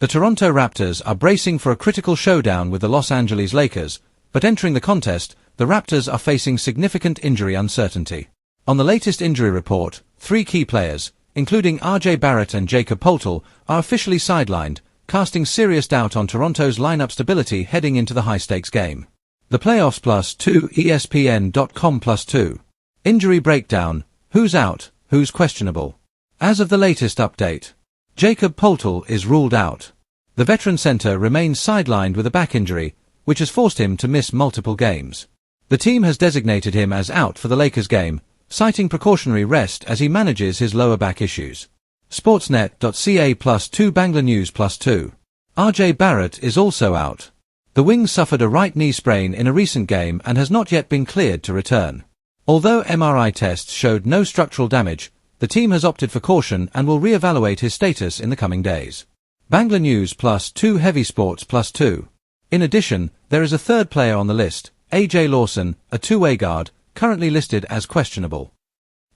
The Toronto Raptors are bracing for a critical showdown with the Los Angeles Lakers, but entering the contest, the Raptors are facing significant injury uncertainty. On the latest injury report, 3 key players, including RJ Barrett and Jakob Poeltl, are officially sidelined, casting serious doubt on Toronto's lineup stability heading into the high-stakes game. The Playoffs +2 ESPN.com +2. Injury breakdown: who's out, who's questionable. As of the latest update, Jakob Poeltl is ruled out. The veteran center remains sidelined with a back injury, which has forced him to miss multiple games. The team has designated him as out for the Lakers game, citing precautionary rest as he manages his lower back issues. Sportsnet.ca +2 Bangla News +2. RJ Barrett is also out. The wing suffered a right knee sprain in a recent game and has not yet been cleared to return. Although MRI tests showed no structural damage, the team has opted for caution and will re-evaluate his status in the coming days. Bangla News +2 Heavy Sports +2. In addition, there is a third player on the list, AJ Lawson, a two-way guard, currently listed as questionable.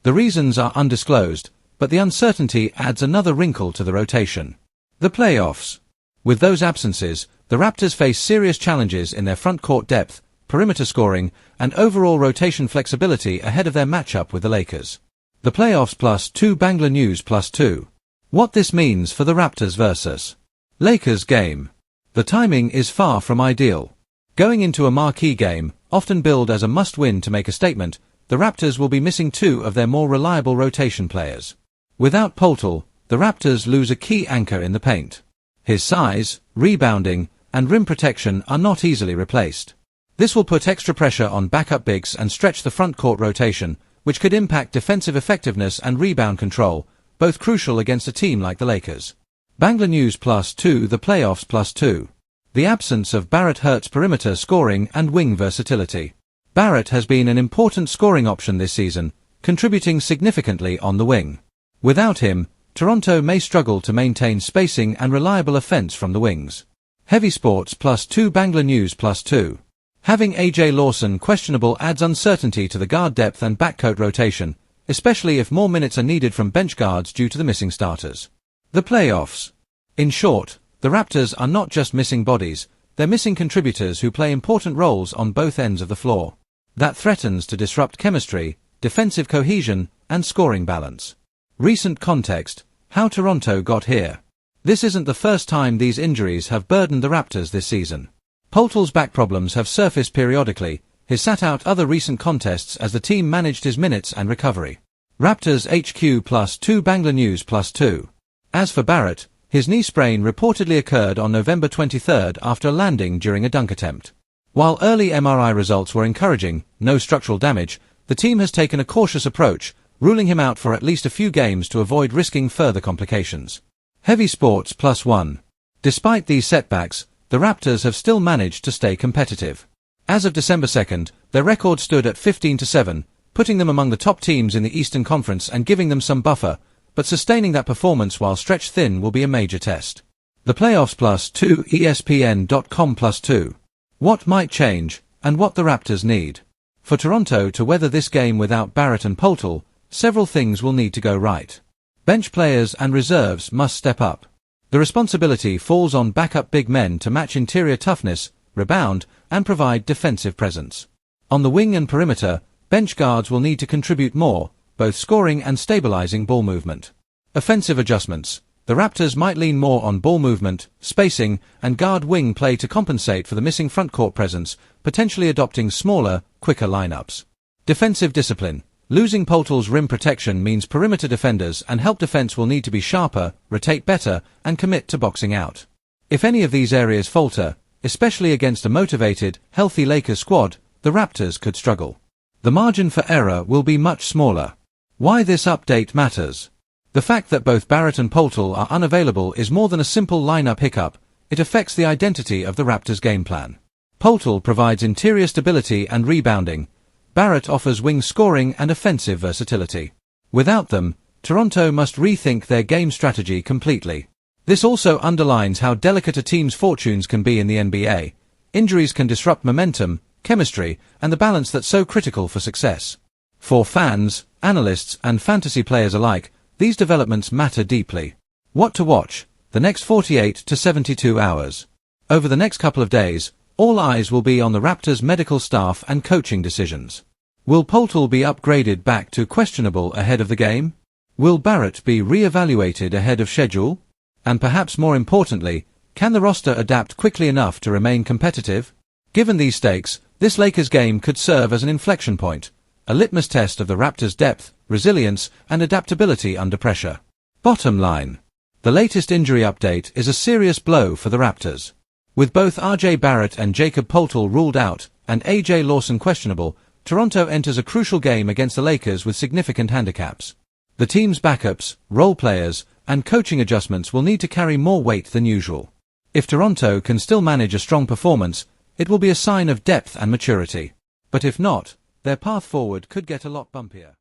The reasons are undisclosed, but the uncertainty adds another wrinkle to the rotation. The playoffs. With those absences, the Raptors face serious challenges in their front court depth, perimeter scoring, and overall rotation flexibility ahead of their matchup with the Lakers. The Playoffs +2 Bangla News +2. What this means for the Raptors vs. Lakers game. The timing is far from ideal. Going into a marquee game, often billed as a must-win to make a statement, the Raptors will be missing 2 of their more reliable rotation players. Without Poeltl, the Raptors lose a key anchor in the paint. His size, rebounding, and rim protection are not easily replaced. This will put extra pressure on backup bigs and stretch the front court rotation, which could impact defensive effectiveness and rebound control, both crucial against a team like the Lakers. Bangla News +2 The Playoffs +2. The absence of Barrett hurts perimeter scoring and wing versatility. Barrett has been an important scoring option this season, contributing significantly on the wing. Without him, Toronto may struggle to maintain spacing and reliable offense from the wings. Heavy Sports +2 Bangla News +2. Having AJ Lawson questionable adds uncertainty to the guard depth and backcourt rotation, especially if more minutes are needed from bench guards due to the missing starters. The playoffs. In short, the Raptors are not just missing bodies, they're missing contributors who play important roles on both ends of the floor. That threatens to disrupt chemistry, defensive cohesion, and scoring balance. Recent context: how Toronto got here. This isn't the first time these injuries have burdened the Raptors this season. Poeltl's back problems have surfaced periodically. He's sat out other recent contests as the team managed his minutes and recovery. Raptors HQ +2 Bangla News +2. As for Barrett, his knee sprain reportedly occurred on November 23 after landing during a dunk attempt. While early MRI results were encouraging, no structural damage, the team has taken a cautious approach, ruling him out for at least a few games to avoid risking further complications. Heavy Sports +1. Despite these setbacks, the Raptors have still managed to stay competitive. As of December 2, their record stood at 15-7, putting them among the top teams in the Eastern Conference and giving them some buffer, but sustaining that performance while stretched thin will be a major test. The Playoffs +2 ESPN.com +2. What might change, and what the Raptors need. For Toronto to weather this game without Barrett and Poeltl, several things will need to go right. Bench players and reserves must step up. The responsibility falls on backup big men to match interior toughness, rebound, and provide defensive presence. On the wing and perimeter, bench guards will need to contribute more, both scoring and stabilizing ball movement. Offensive adjustments. The Raptors might lean more on ball movement, spacing, and guard-wing play to compensate for the missing front-court presence, potentially adopting smaller, quicker lineups. Defensive discipline. Losing Poeltl's rim protection means perimeter defenders and help defense will need to be sharper, rotate better, and commit to boxing out. If any of these areas falter, especially against a motivated, healthy Lakers squad, the Raptors could struggle. The margin for error will be much smaller. Why this update matters. The fact that both Barrett and Poeltl are unavailable is more than a simple lineup hiccup, it affects the identity of the Raptors' game plan. Poeltl provides interior stability and rebounding. Barrett offers wing scoring and offensive versatility. Without them, Toronto must rethink their game strategy completely. This also underlines how delicate a team's fortunes can be in the NBA. Injuries can disrupt momentum, chemistry, and the balance that's so critical for success. For fans, analysts, and fantasy players alike, these developments matter deeply. What to watch? The the next 48 to 72 hours. Over the next couple of days, all eyes will be on the Raptors' medical staff and coaching decisions. Will Poeltl be upgraded back to questionable ahead of the game? Will Barrett be re-evaluated ahead of schedule? And perhaps more importantly, can the roster adapt quickly enough to remain competitive? Given these stakes, this Lakers game could serve as an inflection point, a litmus test of the Raptors' depth, resilience, and adaptability under pressure. Bottom line. The latest injury update is a serious blow for the Raptors. With both R.J. Barrett and Jakob Poeltl ruled out, and A.J. Lawson questionable, Toronto enters a crucial game against the Lakers with significant handicaps. The team's backups, role players, and coaching adjustments will need to carry more weight than usual. If Toronto can still manage a strong performance, it will be a sign of depth and maturity. But if not, their path forward could get a lot bumpier.